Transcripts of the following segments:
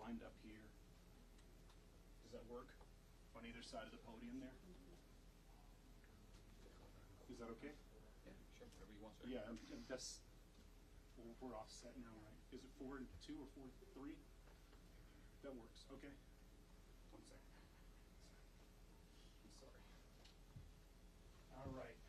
lined up here. Does that work? On either side of the podium there? Is that okay? Yeah, sure, whatever you want, sir. Yeah, that's, we're offset now, right? Is it 4 and 2 or 4 and 3? That works, okay. 1 second. I'm sorry. All right.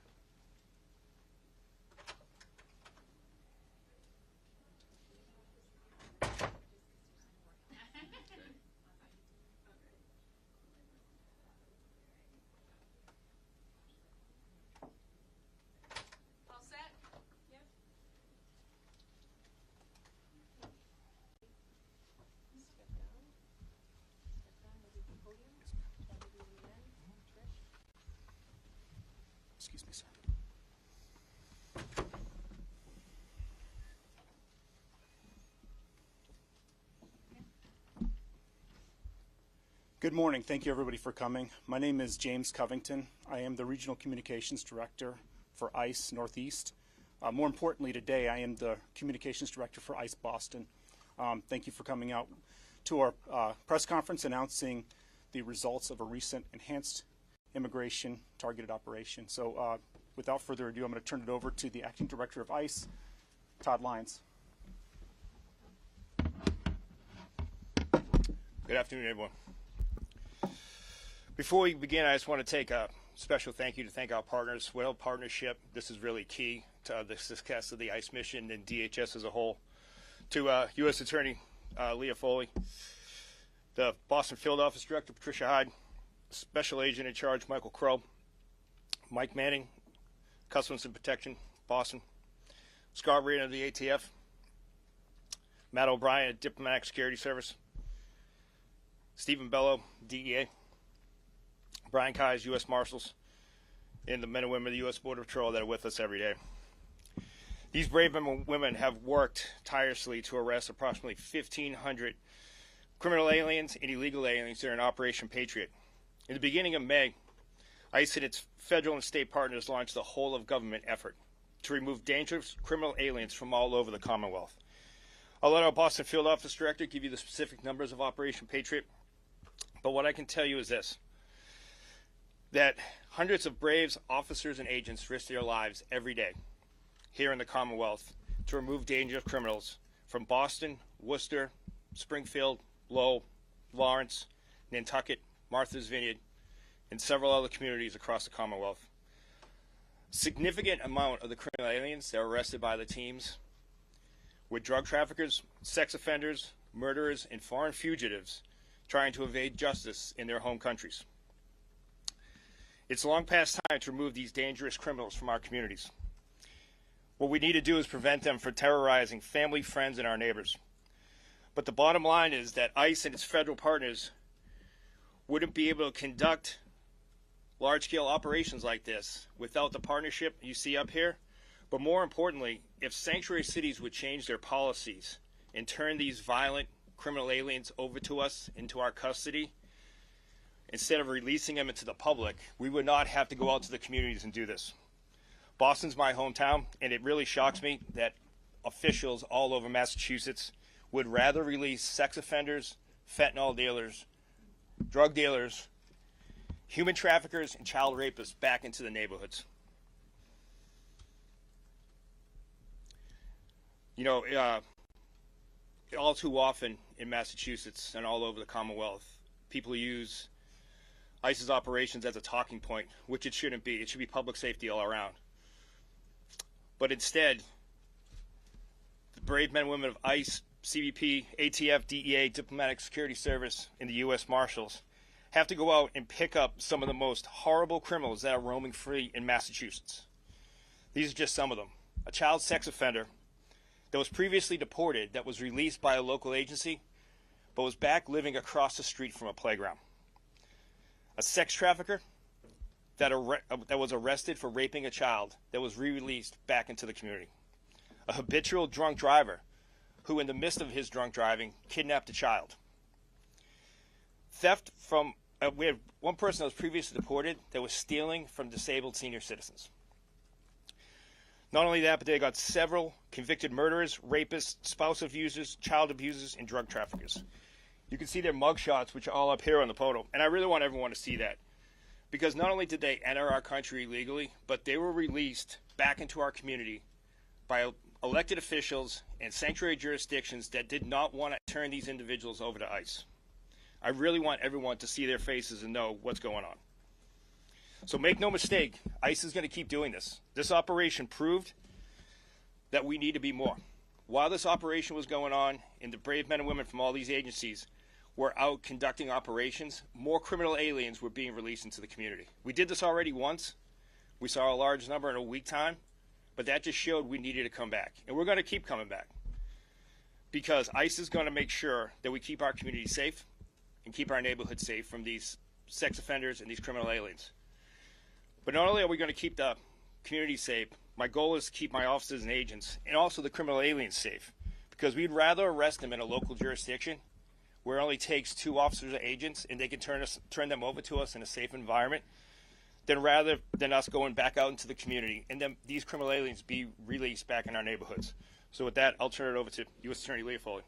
All set? Yep. Step down. Step down to the podium. That will be Leanne. Trish. Excuse me, sir. Good morning. Thank you, everybody, for coming. My name is James Covington. I am the Regional Communications Director for ICE Northeast. More importantly, today, I am the Communications Director for ICE Boston. Thank you for coming out to our press conference announcing the results of a recent enhanced immigration targeted operation. So without further ado, I'm going to turn it over to the Acting Director of ICE, Todd Lyons. Good afternoon, everyone. Before we begin, I just want to take a special thank you to thank our partners. Without partnership, this is really key to the success of the ICE mission and DHS as a whole. To U.S. Attorney Leah Foley, the Boston Field Office Director Patricia Hyde, Special Agent in Charge Michael Crow, Mike Manning, Customs and Protection, Boston, Scott Reed of the ATF, Matt O'Brien at Diplomatic Security Service, Stephen Bello, DEA, Brian Keyes, U.S. Marshals, and the men and women of the U.S. Border Patrol that are with us every day. These brave men and women have worked tirelessly to arrest approximately 1,500 criminal aliens and illegal aliens during Operation Patriot. In the beginning of May, ICE and its federal and state partners launched a whole-of-government effort to remove dangerous criminal aliens from all over the Commonwealth. I'll let our Boston Field Office Director give you the specific numbers of Operation Patriot, but what I can tell you is this: that hundreds of brave officers and agents risk their lives every day here in the Commonwealth to remove dangerous criminals from Boston, Worcester, Springfield, Lowell, Lawrence, Nantucket, Martha's Vineyard, and several other communities across the Commonwealth. Significant amount of the criminal aliens that were arrested by the teams were drug traffickers, sex offenders, murderers, and foreign fugitives trying to evade justice in their home countries. It's long past time to remove these dangerous criminals from our communities. What we need to do is prevent them from terrorizing family, friends, and our neighbors. But the bottom line is that ICE and its federal partners wouldn't be able to conduct large-scale operations like this without the partnership you see up here. But more importantly, if sanctuary cities would change their policies and turn these violent criminal aliens over to us into our custody, instead of releasing them into the public, we would not have to go out to the communities and do this. Boston's my hometown, and it really shocks me that officials all over Massachusetts would rather release sex offenders, fentanyl dealers, drug dealers, human traffickers, and child rapists back into the neighborhoods. You know, all too often in Massachusetts and all over the Commonwealth, people use ICE's operations as a talking point, which it shouldn't be. It should be public safety all around. But instead, the brave men and women of ICE, CBP, ATF, DEA, Diplomatic Security Service, and the U.S. Marshals have to go out and pick up some of the most horrible criminals that are roaming free in Massachusetts. These are just some of them. A child sex offender that was previously deported that was released by a local agency but was back living across the street from a playground. A sex trafficker that was arrested for raping a child that was re-released back into the community. A habitual drunk driver who, in the midst of his drunk driving, kidnapped a child. Theft from, we had one person that was previously deported that was stealing from disabled senior citizens. Not only that, but they got several convicted murderers, rapists, spouse abusers, child abusers, and drug traffickers. You can see their mugshots, which are all up here on the photo. And I really want everyone to see that. Because not only did they enter our country illegally, but they were released back into our community by elected officials and sanctuary jurisdictions that did not want to turn these individuals over to ICE. I really want everyone to see their faces and know what's going on. So make no mistake, ICE is going to keep doing this. This operation proved that we need to be more. While this operation was going on, and the brave men and women from all these agencies were out conducting operations, more criminal aliens were being released into the community. We did this already once. We saw a large number in a week time, but that just showed we needed to come back. And we're going to keep coming back because ICE is going to make sure that we keep our community safe and keep our neighborhood safe from these sex offenders and these criminal aliens. But not only are we going to keep the community safe, my goal is to keep my officers and agents and also the criminal aliens safe, because we'd rather arrest them in a local jurisdiction where it only takes 2 officers or agents and they can turn them over to us in a safe environment, rather than us going back out into the community and then these criminal aliens be released back in our neighborhoods. So with that, I'll turn it over to U.S. Attorney Leah Foley.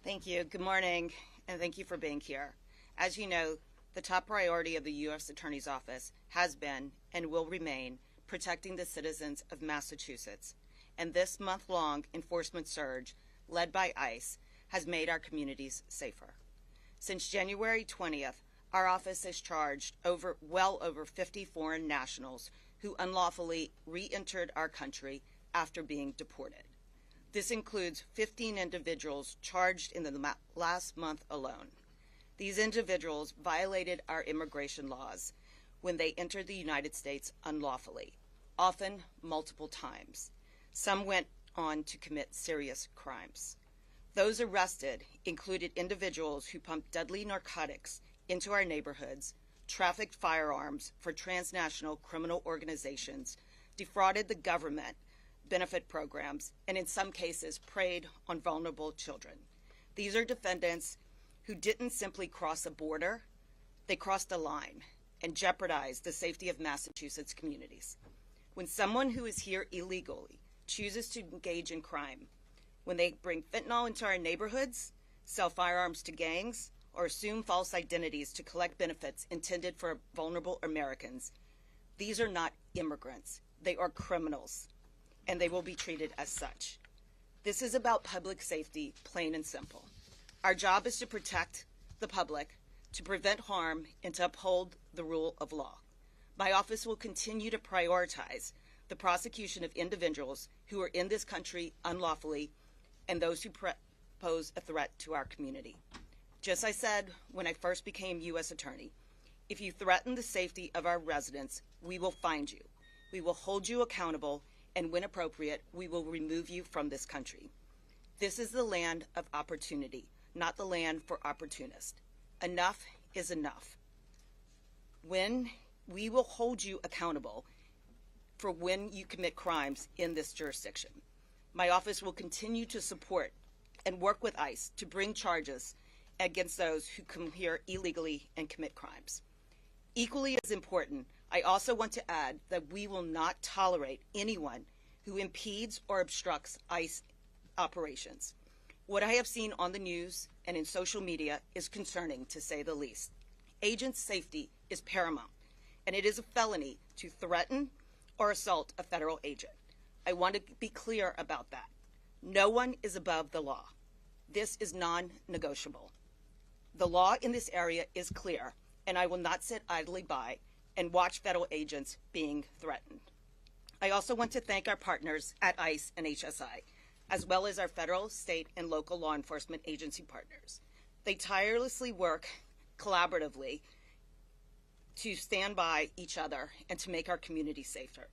Thank you. Good morning, and thank you for being here. As you know, the top priority of the U.S. Attorney's Office has been and will remain protecting the citizens of Massachusetts, and this month-long enforcement surge led by ICE has made our communities safer. Since January 20th, our office has charged well over 50 foreign nationals who unlawfully re-entered our country after being deported. This includes 15 individuals charged in the last month alone. These individuals violated our immigration laws when they entered the United States unlawfully, often multiple times. Some went on to commit serious crimes. Those arrested included individuals who pumped deadly narcotics into our neighborhoods, trafficked firearms for transnational criminal organizations, defrauded the government benefit programs, and in some cases preyed on vulnerable children. These are defendants who didn't simply cross a border, they crossed a line and jeopardized the safety of Massachusetts communities. When someone who is here illegally chooses to engage in crime, when they bring fentanyl into our neighborhoods, sell firearms to gangs, or assume false identities to collect benefits intended for vulnerable Americans, these are not immigrants. They are criminals, and they will be treated as such. This is about public safety, plain and simple. Our job is to protect the public, to prevent harm, and to uphold the rule of law. My office will continue to prioritize the prosecution of individuals who are in this country unlawfully and those who pose a threat to our community. Just as I said when I first became U.S. Attorney, if you threaten the safety of our residents, we will find you. We will hold you accountable, and when appropriate, we will remove you from this country. This is the land of opportunity, not the land for opportunists. Enough is enough. When we will hold you accountable for when you commit crimes in this jurisdiction. My office will continue to support and work with ICE to bring charges against those who come here illegally and commit crimes. Equally as important, I also want to add that we will not tolerate anyone who impedes or obstructs ICE operations. What I have seen on the news and in social media is concerning, to say the least. Agents' safety is paramount, and it is a felony to threaten or assault a federal agent. I want to be clear about that. No one is above the law. This is non-negotiable. The law in this area is clear, and I will not sit idly by and watch federal agents being threatened. I also want to thank our partners at ICE and HSI, as well as our federal, state, and local law enforcement agency partners. They tirelessly work collaboratively to stand by each other and to make our community safer.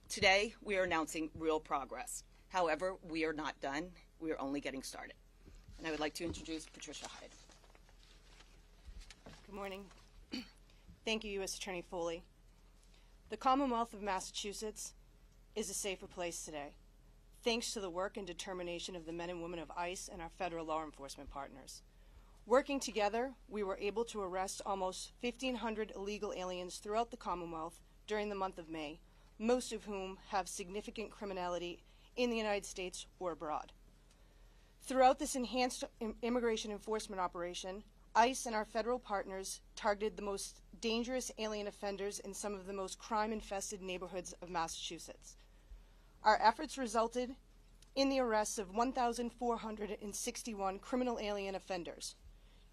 Today, we are announcing real progress. However, we are not done. We are only getting started. And I would like to introduce Patricia Hyde. Good morning. Thank you, U.S. Attorney Foley. The Commonwealth of Massachusetts is a safer place today, thanks to the work and determination of the men and women of ICE and our federal law enforcement partners. Working together, we were able to arrest almost 1,500 illegal aliens throughout the Commonwealth during the month of May, most of whom have significant criminality in the United States or abroad. Throughout this enhanced immigration enforcement operation, ICE and our federal partners targeted the most dangerous alien offenders in some of the most crime-infested neighborhoods of Massachusetts. Our efforts resulted in the arrests of 1,461 criminal alien offenders.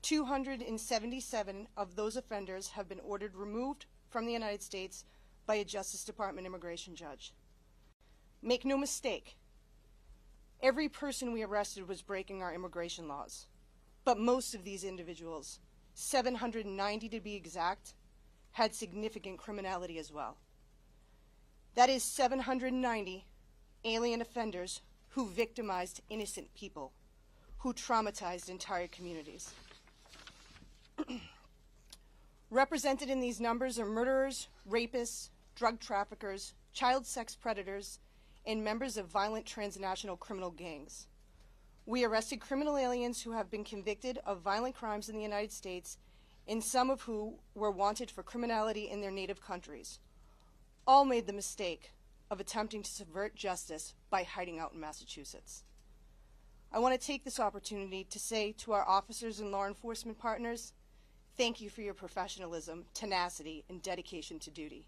277 of those offenders have been ordered removed from the United States by a Justice Department immigration judge. Make no mistake, every person we arrested was breaking our immigration laws. But most of these individuals, 790 to be exact, had significant criminality as well. That is 790 alien offenders who victimized innocent people, who traumatized entire communities. Represented in these numbers are murderers, rapists, drug traffickers, child sex predators, and members of violent transnational criminal gangs. We arrested criminal aliens who have been convicted of violent crimes in the United States, and some of who were wanted for criminality in their native countries. All made the mistake of attempting to subvert justice by hiding out in Massachusetts. I want to take this opportunity to say to our officers and law enforcement partners, thank you for your professionalism, tenacity, and dedication to duty.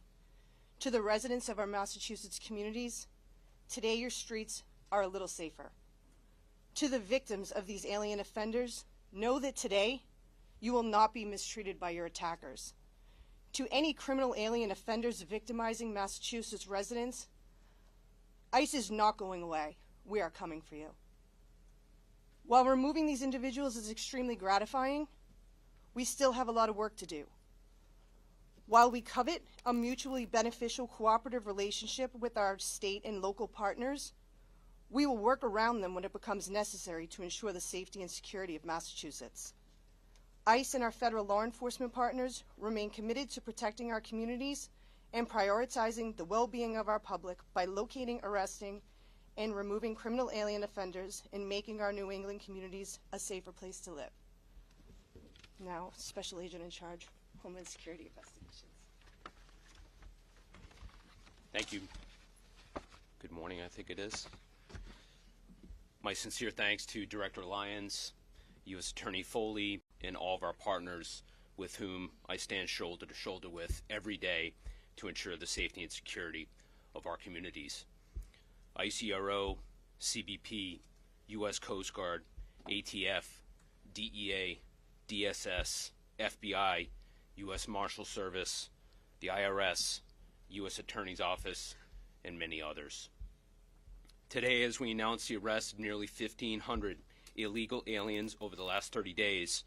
To the residents of our Massachusetts communities, today your streets are a little safer. To the victims of these alien offenders, know that today you will not be mistreated by your attackers. To any criminal alien offenders victimizing Massachusetts residents, ICE is not going away. We are coming for you. While removing these individuals is extremely gratifying, we still have a lot of work to do. While we covet a mutually beneficial cooperative relationship with our state and local partners, we will work around them when it becomes necessary to ensure the safety and security of Massachusetts. ICE and our federal law enforcement partners remain committed to protecting our communities and prioritizing the well-being of our public by locating, arresting, and removing criminal alien offenders and making our New England communities a safer place to live. Now, Special Agent in Charge, Homeland Security Investigations. Thank you. Good morning, I think it is. My sincere thanks to Director Lyons, U.S. Attorney Foley, and all of our partners with whom I stand shoulder to shoulder with every day to ensure the safety and security of our communities. ICRO, CBP, U.S. Coast Guard, ATF, DEA, DSS, FBI, U.S. Marshal Service, the IRS, U.S. Attorney's Office, and many others. Today, as we announce the arrest of nearly 1,500 illegal aliens over the last 30 days,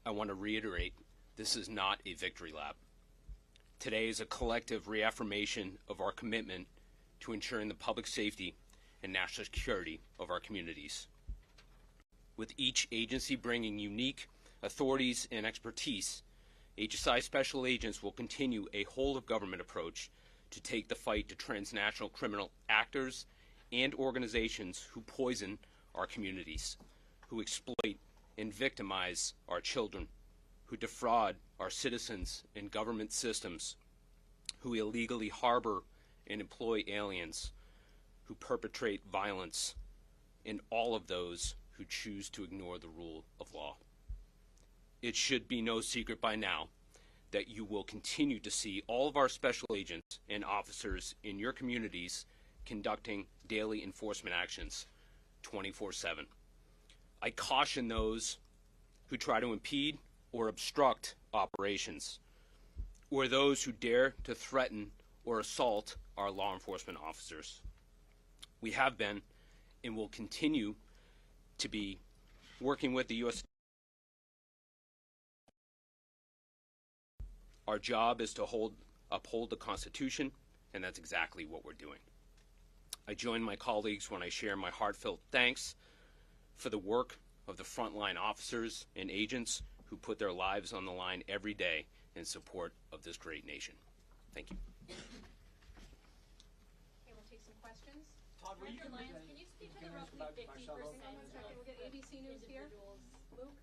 I want to reiterate, this is not a victory lap. Today is a collective reaffirmation of our commitment to ensuring the public safety and national security of our communities. With each agency bringing unique authorities and expertise, HSI Special Agents will continue a whole-of-government approach to take the fight to transnational criminal actors and organizations who poison our communities, who exploit and victimize our children, who defraud our citizens and government systems, who illegally harbor and employ aliens, who perpetrate violence, and all of those who choose to ignore the rule of law. It should be no secret by now that you will continue to see all of our special agents and officers in your communities conducting daily enforcement actions 24/7. I caution those who try to impede or obstruct operations, or those who dare to threaten or assault our law enforcement officers. We have been and will continue to be working with the U.S. Our job is to uphold the Constitution, and that's exactly what we're doing. I join my colleagues when I share my heartfelt thanks for the work of the frontline officers and agents who put their lives on the line every day in support of this great nation. Thank you. Okay, we'll take some questions. Todd, will you Director Lyons, can you speak to the roughly 50%? Okay, we'll get ABC News here. Luke?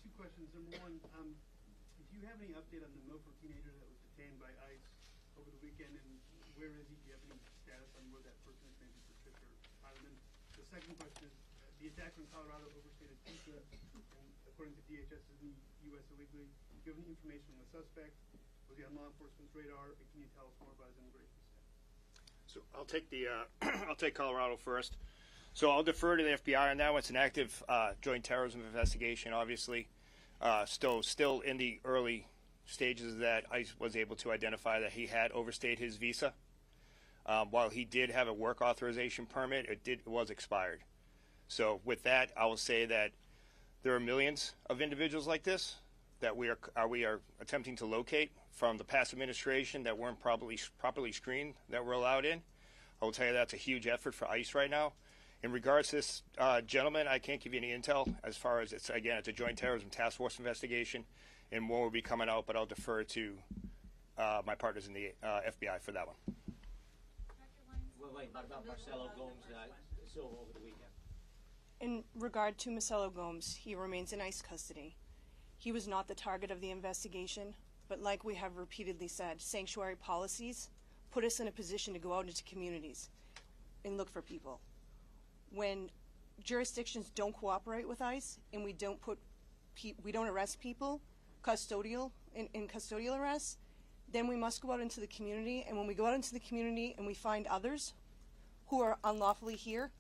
Two questions. Number one, do you have any update on the Milford teenager that was detained by ICE over the weekend, and where is he? Do you have any status on where that person is, maybe Patricia or Ireland? The second question is, the attacker in Colorado overstayed a visa, and according to DHS, is in the U.S. illegally. Do you have any information on the suspect? Was he on law enforcement's radar? And can you tell us more about his immigration status? So I'll take the I'll take Colorado first. So I'll defer to the FBI on that one. It's an active joint terrorism investigation, obviously. Still in the early stages that ICE was able to identify that he had overstayed his visa. While he did have a work authorization permit, it was expired. So with that, I will say that there are millions of individuals like this that we are attempting to locate from the past administration that weren't properly screened that were allowed in. I will tell you that's a huge effort for ICE right now. In regards to this gentleman, I can't give you any intel as far as it's a joint terrorism task force investigation, and more will be coming out, but I'll defer to my partners in the FBI for that one. Wait, what about Marcelo Gomes Silva over the weekend? In regard to Marcelo Gomes, he remains in ICE custody. He was not the target of the investigation, but like we have repeatedly said, sanctuary policies put us in a position to go out into communities and look for people. When jurisdictions don't cooperate with ICE and we don't arrest people in custodial arrests, then we must go out into the community, and when we go out into the community and we find others who are unlawfully here,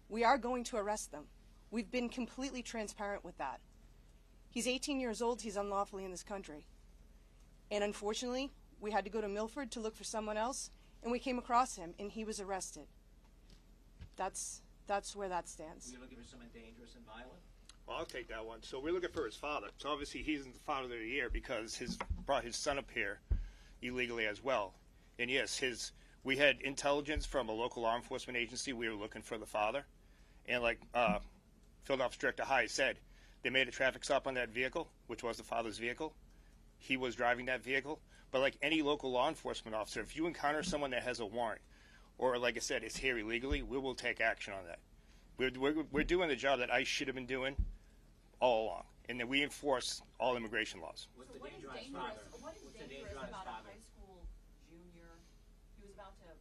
we are going to arrest them. We've been completely transparent with that. He's 18 years old, he's unlawfully in this country. And unfortunately, we had to go to Milford to look for someone else, and we came across him, and he was arrested. That's where that stands. You're looking for someone dangerous and violent? Well, I'll take that one. So we're looking for his father. So obviously he's the father of the year because brought his son up here illegally as well. And yes, we had intelligence from a local law enforcement agency. We were looking for the father. And like Field Officer Director High said, they made a traffic stop on that vehicle, which was the father's vehicle. He was driving that vehicle. But like any local law enforcement officer, if you encounter someone that has a warrant, or like I said, is here illegally, we will take action on that. We're doing the job that ICE should have been doing all along, and that we enforce all immigration laws. What's the danger on his father? What is dangerous about a high school junior? He was about to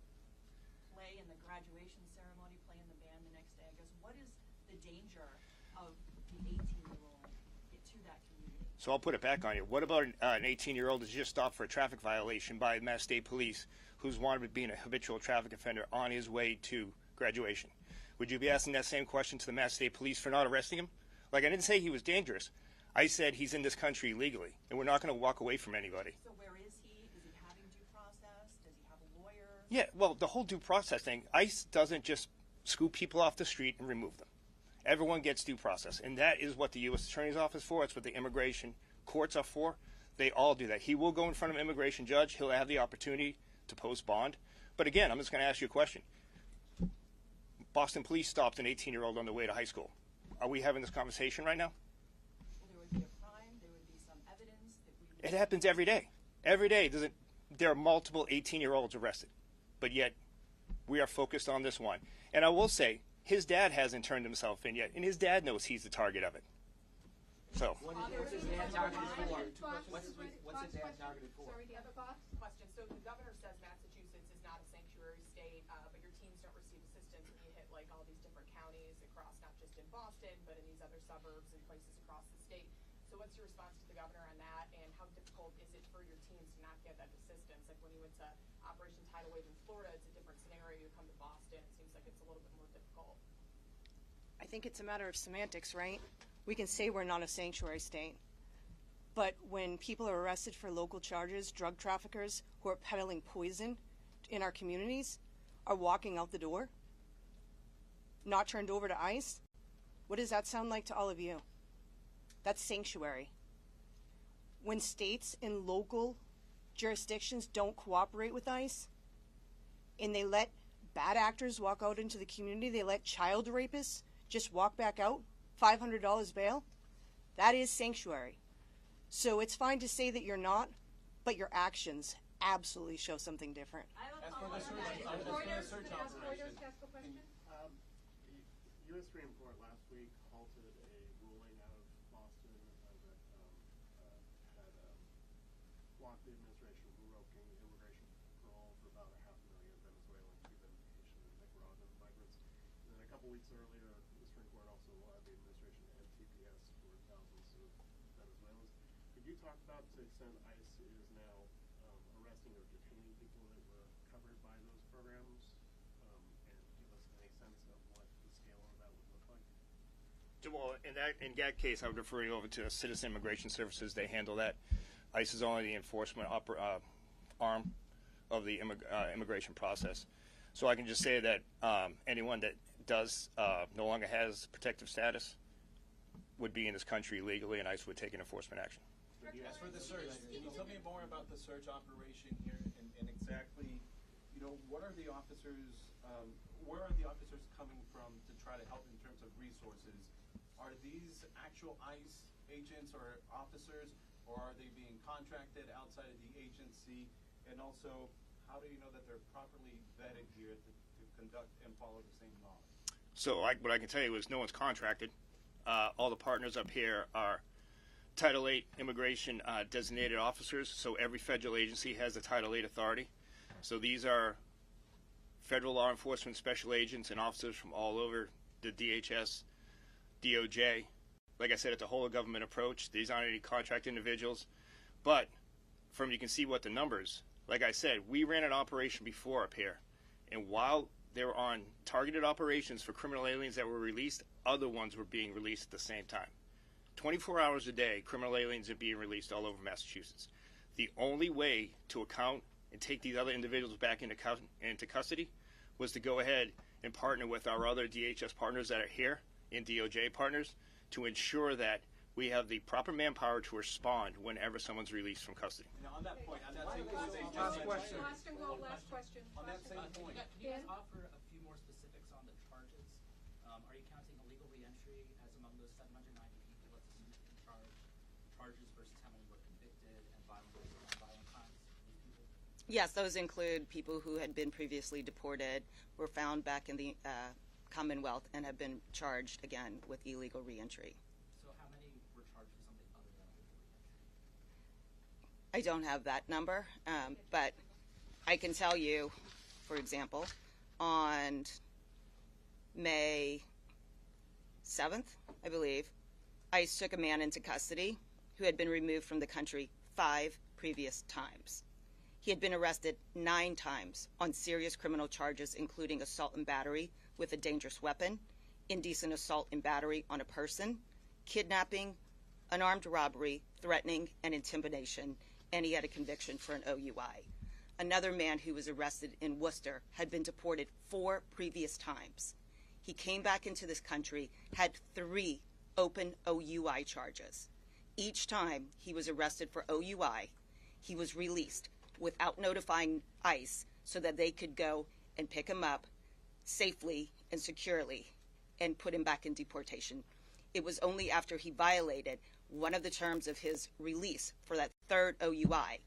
play in the graduation ceremony, play in the band the next day. I guess, what is the danger of the 18-year-old to that community? So I'll put it back on you. What about an 18-year-old who's just stopped for a traffic violation by Mass State Police, who's wanted to be a habitual traffic offender on his way to graduation? Would you be asking that same question to the Mass State Police for not arresting him? Like, I didn't say he was dangerous. I said he's in this country illegally, and we're not going to walk away from anybody. So where is he? Is he having due process? Does he have a lawyer? Yeah, well, the whole due process thing, ICE doesn't just scoop people off the street and remove them. Everyone gets due process, and that is what the U.S. Attorney's Office for. It's what the immigration courts are for. They all do that. He will go in front of an immigration judge. He'll have the opportunity to post bond. But again, I'm just going to ask you a question. Boston police stopped an 18-year-old on the way to high school. Are we having this conversation right now? Well, there would be a crime. There would be some evidence that we. It happens every day. Every day. There are multiple 18-year-olds arrested. But yet, we are focused on this one. And I will say, his dad hasn't turned himself in yet, and his dad knows he's the target of it. So. What's his dad targeted for? What's his dad targeted for? Sorry, do you have a Fox question? So the governor says Massachusetts is not a sanctuary state, but your teams don't receive assistance when you hit like all these different counties across, not just in Boston, but in these other suburbs and places across the state. So what's your response to the governor on that, and how difficult is it for your teams to not get that assistance? Like when you went to Operation Tidal Wave in Florida, it's a different scenario. You come to Boston, it seems like it's a little bit more difficult. I think it's a matter of semantics, right? We can say we're not a sanctuary state, but when people are arrested for local charges, drug traffickers who are peddling poison in our communities are walking out the door, not turned over to ICE, what does that sound like to all of you? That's sanctuary. When states and local jurisdictions don't cooperate with ICE and they let bad actors walk out into the community, they let child rapists just walk back out, $500 bail, that is sanctuary. So it's fine to say that you're not, but your actions absolutely show something different. I have a As for the search operation, the U.S. Supreme Court last week halted a ruling out of Boston that had blocked the administration from revoking immigration parole for about 500,000 Venezuelan, Cuban, Haitian, and Nicaraguan migrants. And then a couple weeks earlier, the Supreme Court also allowed the administration to have TPS for thousands of Venezuelans. Could you talk about to the extent ICE is now arresting or detaining people that were covered by those programs, and give us any sense of what the scale of that would look like? Well, in that case, I would refer you over to Citizen Immigration Services. They handle that. ICE is only the enforcement arm of the immigration process. So I can just say that anyone that does no longer has protective status would be in this country legally, and ICE would take an enforcement action. As for the search, can you tell me more about the search operation here and exactly, what are the officers, where are the officers coming from to try to help in terms of resources? Are these actual ICE agents or officers, or are they being contracted outside of the agency? And also, how do you know that they're properly vetted here to conduct and follow the same laws? So what I can tell you is no one's contracted. All the partners up here are Title VIII immigration designated officers, so every federal agency has a Title VIII authority. So these are federal law enforcement special agents and officers from all over the DHS, DOJ. Like I said, it's a whole of government approach. These aren't any contract individuals. But you can see what the numbers, like I said, we ran an operation before up here. And while they were on targeted operations for criminal aliens that were released, other ones were being released at the same time. 24 hours a day, criminal aliens are being released all over Massachusetts. The only way to account and take these other individuals back into custody was to go ahead and partner with our other DHS partners that are here and DOJ partners to ensure that we have the proper manpower to respond whenever someone's released from custody. Now, on that point, on that same point, Last question. Last question. On that same point, Can you guys offer a few more specifics on the charges? Are you counting illegal reentry as among those 790 people that's in charges versus how many were convicted and violent crimes? Yes, those include people who had been previously deported, were found back in the Commonwealth, and have been charged again with illegal reentry. So how many were charged for something other than illegal reentry? I don't have that number, but I can tell you, for example, on May 7th, I believe, ICE took a man into custody who had been removed from the country 5 previous times. He had been arrested 9 times on serious criminal charges, including assault and battery with a dangerous weapon, indecent assault and battery on a person, kidnapping, an armed robbery, threatening, and intimidation, and he had a conviction for an OUI. Another man who was arrested in Worcester had been deported 4 previous times. He came back into this country, had 3 open OUI charges. Each time he was arrested for OUI, he was released without notifying ICE so that they could go and pick him up safely and securely and put him back in deportation. It was only after he violated one of the terms of his release for that 3rd OUI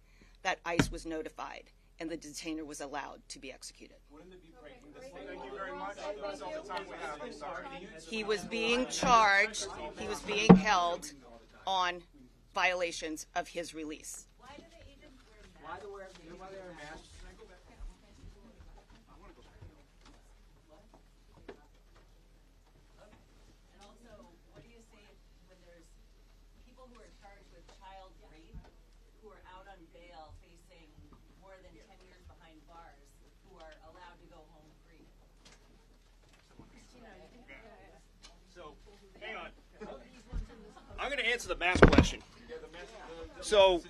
that ICE was notified and the detainer was allowed to be executed. wouldn't it be breaking the state Thank you law? very much. That's all the time we have. I'm sorry. He was being charged, he was being held on violations of his release. Why do the agents wear masks? Why do they wear masks? And also, what do you say when there's people who are charged with child rape who are out on bail facing more than 10 years behind bars who are allowed to go home free? So, hang on. I'm going to answer the mask question. So,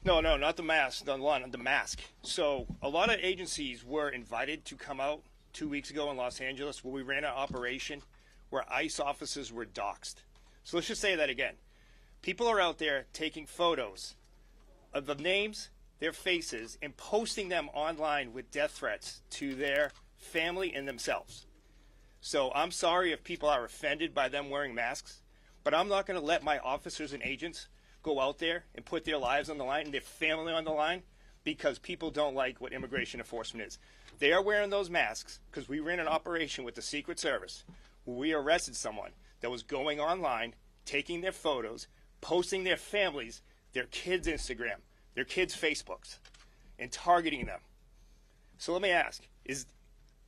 no, not the mask, the mask. So, a lot of agencies were invited to come out 2 weeks ago in Los Angeles where we ran an operation where ICE officers were doxxed. So let's just say that again. People are out there taking photos of the names, their faces, and posting them online with death threats to their family and themselves. So I'm sorry if people are offended by them wearing masks, but I'm not going to let my officers and agents go out there and put their lives on the line and their family on the line because people don't like what immigration enforcement is. They are wearing those masks because we ran an operation with the Secret Service where we arrested someone that was going online, taking their photos, posting their families, their kids' Instagram, their kids' Facebooks, and targeting them. So let me ask, is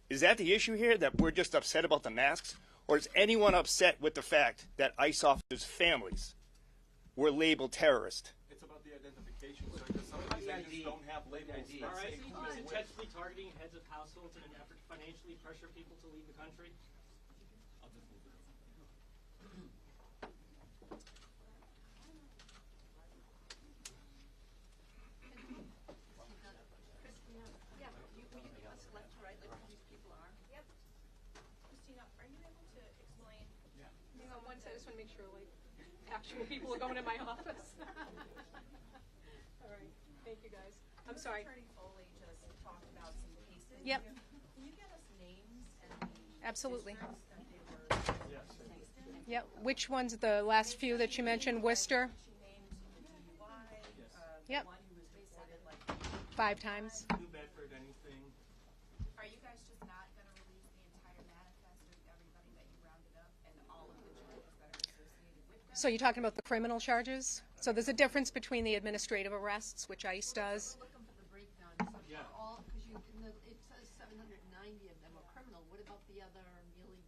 that the issue here, that we're just upset about the masks? or is anyone upset with the fact that ICE officers' families were labeled terrorists? It's about the identification, sir, because some of these agents don't have labels that All right, say who who is they're with. intentionally targeting heads of households in an effort to financially pressure people to leave the country? Christina, are you able to explain? Hang on one second, I just want to make sure, like, actual people are going in my office. All right, thank you, guys. I'm sorry. Attorney Foley just talked about some cases. Yep. Can you get us names and the Absolutely. districts that they were placed in? Yep. Which one's the last few that you mentioned? Worcester? She named the DUI, Yep. the one who was reported like 5 times. New Bedford, anything? Are you guys just not going to release the entire manifest of everybody that you rounded up and all of the charges that are associated with them? So you're talking about the criminal charges? So there's a difference between the administrative arrests, which ICE does. We're looking for the breakdown. So Yeah. for all, because it says 790 of them are criminal. What about the other nearly,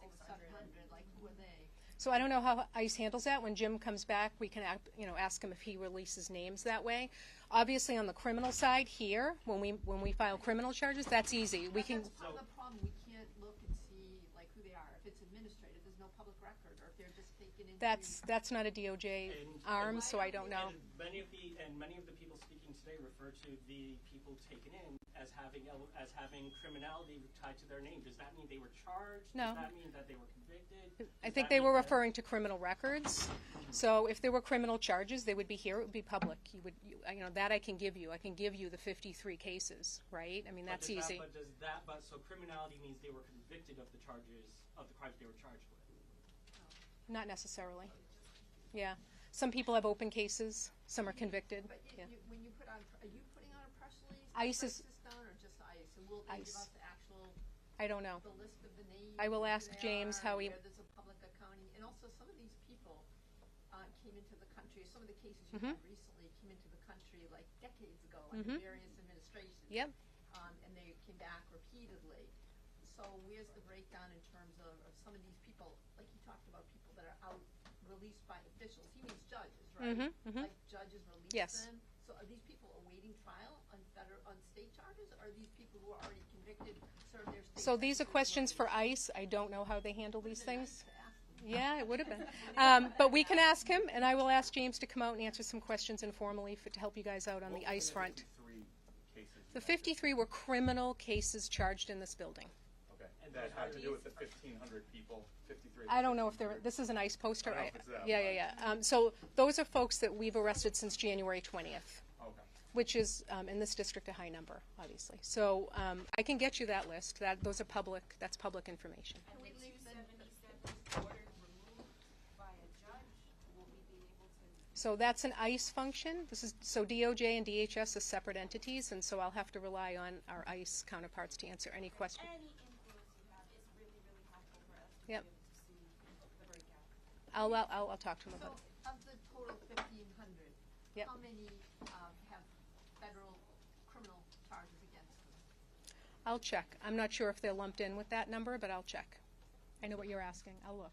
over 700? Like, who are they? So I don't know how ICE handles that. When Jim comes back, we can ask him if he releases names that way. Obviously, on the criminal side here, when we file criminal charges, that's easy. We can. That's part of the problem. We can't look and see like who they are. If it's administrative, there's no public record, or if they're just taken into. That's not a DOJ arm, so I don't know. And many of the people speaking today refer to the people taken in as having criminality tied to their name. Does that mean they were charged? No. Does that mean that they were convicted? I think they were referring to criminal records. So if there were criminal charges, they would be here. It would be public. That I can give you. I can give you the 53 cases, right? I mean, that's easy. But so criminality means they were convicted of the charges of the crimes they were charged with. Not necessarily. Yeah. Some people have open cases. Some are convicted. But when you put on, are you putting on a press release? ICE is. Done, or just ICE? And will they give ICE. us the actual? I don't know. The list of the names. I will ask who they James are, how he. where there's a public accounting, and also some of these people came into the country. Some of the cases you had recently came into the country like decades ago, under various administrations. Yep. And they came back repeatedly. So where's the breakdown in terms of some of these people? Like he talked about people that are out released by officials. He means judges, right? Like judges release Yes. them. So are these people awaiting trial on state charges, or are these people who are already convicted serve their state? So these are questions for ICE. I don't know how they handle these things. Yeah, it would have been. But we can ask him, and I will ask James to come out and answer some questions informally to help you guys out on the ICE front. 53 cases. The 53 were criminal cases charged in this building. Okay. And that had to do with the 1,500 people. 53. I don't know if they're. This is an ICE poster. I don't know if it's that, Yeah. but- So those are folks that we've arrested since January 20th. Okay. Which is in this district a high number, obviously. So I can get you that list. Those are public. That's public information. And the 277 ordered removed by a judge, will we be able to? So that's an ICE function. So DOJ and DHS are separate entities, and so I'll have to rely on our ICE counterparts to answer any question. Any influence you have is really, really helpful for us to Yep. be able to see the breakout. I'll talk to him So about it. of the total 1,500, Yep. how many have federal criminal charges against them? I'll check. I'm not sure if they're lumped in with that number, but I'll check. I know what you're asking. I'll look.